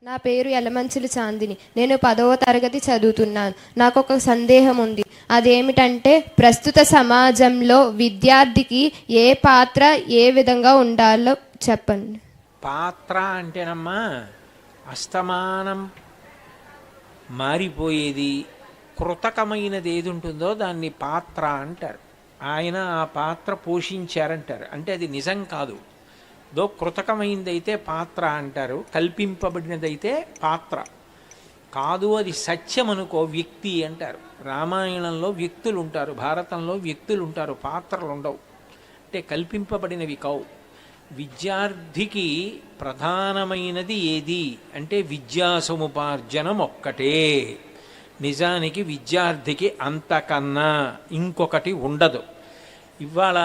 నా పేరు యలమంచిలి చాందిని. నేను 10వ తరగతి చదువుతున్నాను. నాకు ఒక సందేహం ఉంది. అదేమిటంటే ప్రస్తుత సమాజంలో విద్యార్థికి ఏ పాత్ర ఏ విధంగా ఉండాలో చెప్పండి. పాత్ర అంటేనమ్మా అస్తమానం మారిపోయేది కృతకమైనది ఏది ఉంటుందో దాన్ని పాత్ర అంటారు. ఆయన ఆ పాత్ర పోషించారంటారు. అంటే అది నిజం కాదు. కృతకమైనదైతే పాత్ర అంటారు, కల్పింపబడినదైతే పాత్ర కాదు. అది సత్యం అనుకో వ్యక్తి అంటారు. రామాయణంలో వ్యక్తులు ఉంటారు, భారతంలో వ్యక్తులు ఉంటారు, పాత్రలు ఉండవు. అంటే కల్పింపబడినవి కావు. విద్యార్థికి ప్రధానమైనది ఏది అంటే విద్యాసముపార్జనం ఒక్కటే. నిజానికి విద్యార్థికి అంతకన్నా ఇంకొకటి ఉండదు. ఇవాళ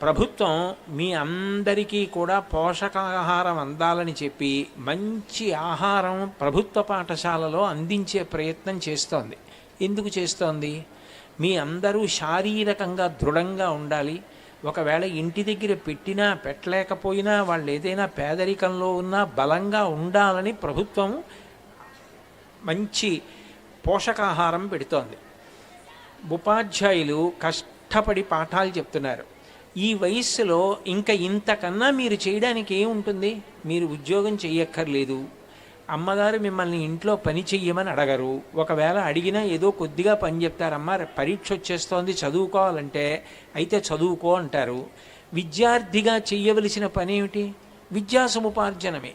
ప్రభుత్వం మీ అందరికీ కూడా పోషకాహారం అందాలని చెప్పి మంచి ఆహారం ప్రభుత్వ పాఠశాలలో అందించే ప్రయత్నం చేస్తోంది. ఎందుకు చేస్తోంది? మీ అందరూ శారీరకంగా దృఢంగా ఉండాలి. ఒకవేళ ఇంటి దగ్గర పెట్టినా పెట్టలేకపోయినా వాళ్ళు ఏదైనా పేదరికంలో ఉన్నా బలంగా ఉండాలని ప్రభుత్వం మంచి పోషకాహారం పెడుతోంది. ఉపాధ్యాయులు కష్టపడి పాఠాలు చెప్తున్నారు. ఈ వయస్సులో ఇంకా ఇంతకన్నా మీరు చేయడానికి ఏముంటుంది? మీరు ఉద్యోగం చెయ్యక్కర్లేదు. అమ్మగారు మిమ్మల్ని ఇంట్లో పని చెయ్యమని అడగరు. ఒకవేళ అడిగినా ఏదో కొద్దిగా పని చెప్తారమ్మా, పరీక్ష వచ్చేస్తోంది చదువుకోవాలంటే, అయితే చదువుకో అంటారు. విద్యార్థిగా చెయ్యవలసిన పని ఏమిటి? విద్యాసముపార్జనమే.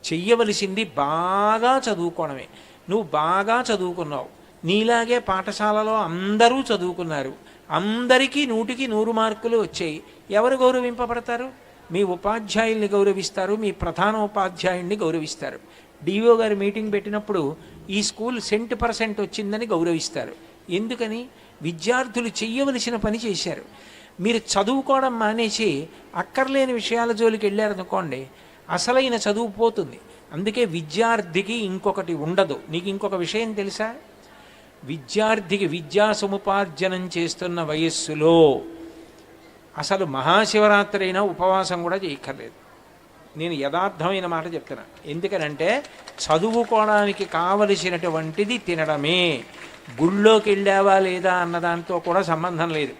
చెయ్యవలసింది బాగా చదువుకోవడమే. నువ్వు బాగా చదువుకున్నావు, నీలాగే పాఠశాలలో అందరూ చదువుకున్నారు, అందరికీ 100కి 100 మార్కులు వచ్చాయి. ఎవరు గౌరవింపబడతారు? మీ ఉపాధ్యాయుల్ని గౌరవిస్తారు, మీ ప్రధాన ఉపాధ్యాయుడిని గౌరవిస్తారు. డిఓ గారు మీటింగ్ పెట్టినప్పుడు ఈ స్కూల్ 100% వచ్చిందని గౌరవిస్తారు. ఎందుకని? విద్యార్థులు చెయ్యవలసిన పని చేశారు. మీరు చదువుకోవడం మానేసి అక్కర్లేని విషయాల జోలికి వెళ్ళారనుకోండి, అసలైన చదువు పోతుంది. అందుకే విద్యార్థికి ఇంకొకటి ఉండదు. నీకు ఇంకొక విషయం తెలుసా? విద్యార్థికి విద్యా సముపార్జనం చేస్తున్న వయస్సులో అసలు మహాశివరాత్రి అయినా ఉపవాసం కూడా చేయక్కర్లేదు. నేను యథార్థమైన మాట చెప్తున్నా. ఎందుకనంటే చదువుకోవడానికి కావలసినటువంటిది తినడమే. గుళ్ళోకి వెళ్ళావా లేదా అన్నదాంతో కూడా సంబంధం లేదు.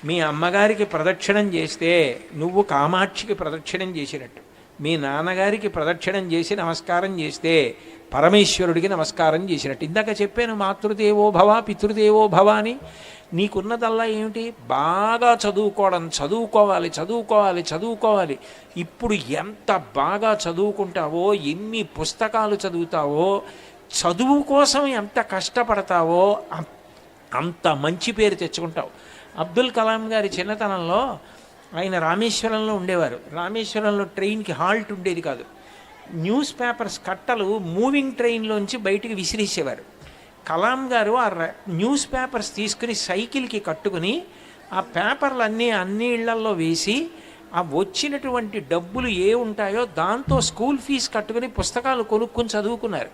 మీ అమ్మగారికి ప్రదక్షిణం చేస్తే నువ్వు కామాక్షికి ప్రదక్షిణం చేసినట్టు, మీ నాన్నగారికి ప్రదక్షిణం చేసి నమస్కారం చేస్తే పరమేశ్వరుడికి నమస్కారం చేసినట్టు. ఇందాక చెప్పాను, మాతృదేవో భవ పితృదేవో భవ అని. నీకున్నదల్లా ఏమిటి? బాగా చదువుకోవడం. చదువుకోవాలి చదువుకోవాలి చదువుకోవాలి. ఇప్పుడు ఎంత బాగా చదువుకుంటావో, ఎన్ని పుస్తకాలు చదువుతావో, చదువు కోసం ఎంత కష్టపడతావో అంత మంచి పేరు తెచ్చుకుంటావు. అబ్దుల్ కలాం గారి చిన్నతనంలో ఆయన రామేశ్వరంలో ఉండేవారు. రామేశ్వరంలో ట్రైన్కి హాల్ట్ ఉండేది కాదు. న్యూస్ పేపర్స్ కట్టలు మూవింగ్ ట్రైన్లోంచి బయటికి విసిరేసేవారు. కలాం గారు ఆ న్యూస్ పేపర్స్ తీసుకుని సైకిల్కి కట్టుకుని ఆ పేపర్లన్నీ అన్ని ఇళ్లల్లో వేసి ఆ వచ్చినటువంటి డబ్బులు ఏ ఉంటాయో దాంతో స్కూల్ ఫీజు కట్టుకుని పుస్తకాలు కొనుక్కొని చదువుకున్నారు.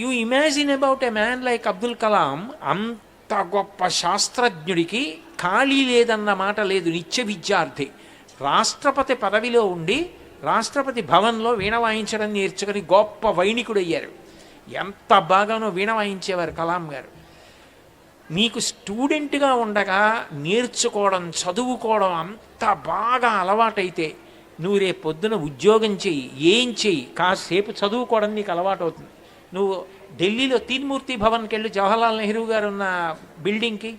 You imagine about a man like Abdul Kalam. అంత గొప్ప శాస్త్రజ్ఞుడికి ఖాళీ లేదన్న మాట లేదు. నిత్య విద్యార్థి. రాష్ట్రపతి పదవిలో ఉండి రాష్ట్రపతి భవన్లో వీణ వాయించడం నేర్చుకుని గొప్ప వైణికుడు అయ్యారు. ఎంత బాగానో వీణ వాయించేవారు కలాం గారు. నీకు స్టూడెంట్గా ఉండగా నేర్చుకోవడం, చదువుకోవడం అంత బాగా అలవాటైతే నువ్వు రేపు పొద్దున ఉద్యోగం చెయ్యి, ఏం చెయ్యి, కాసేపు చదువుకోవడం నీకు అలవాటు అవుతుంది. నువ్వు ఢిల్లీలో తీన్మూర్తి భవన్కి వెళ్ళి జవహర్లాల్ నెహ్రూ గారు ఉన్న బిల్డింగ్కి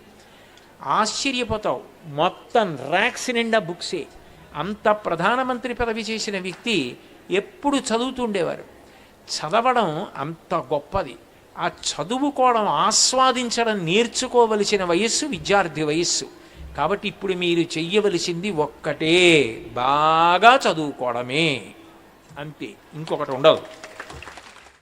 ఆశ్చర్యపోతావు. మొత్తం ర్యాక్స్ నిండా బుక్సే. అంత ప్రధానమంత్రి పదవి చేసిన వ్యక్తి ఎప్పుడు చదువుతుండేవారు. చదవడం అంత గొప్పది. ఆ చదువుకోవడం, ఆస్వాదించడం నేర్చుకోవలసిన వయస్సు విద్యార్థి వయస్సు. కాబట్టి ఇప్పుడు మీరు చెయ్యవలసింది ఒక్కటే, బాగా చదువుకోవడమే. అంతే, ఇంకొకటి ఉండదు.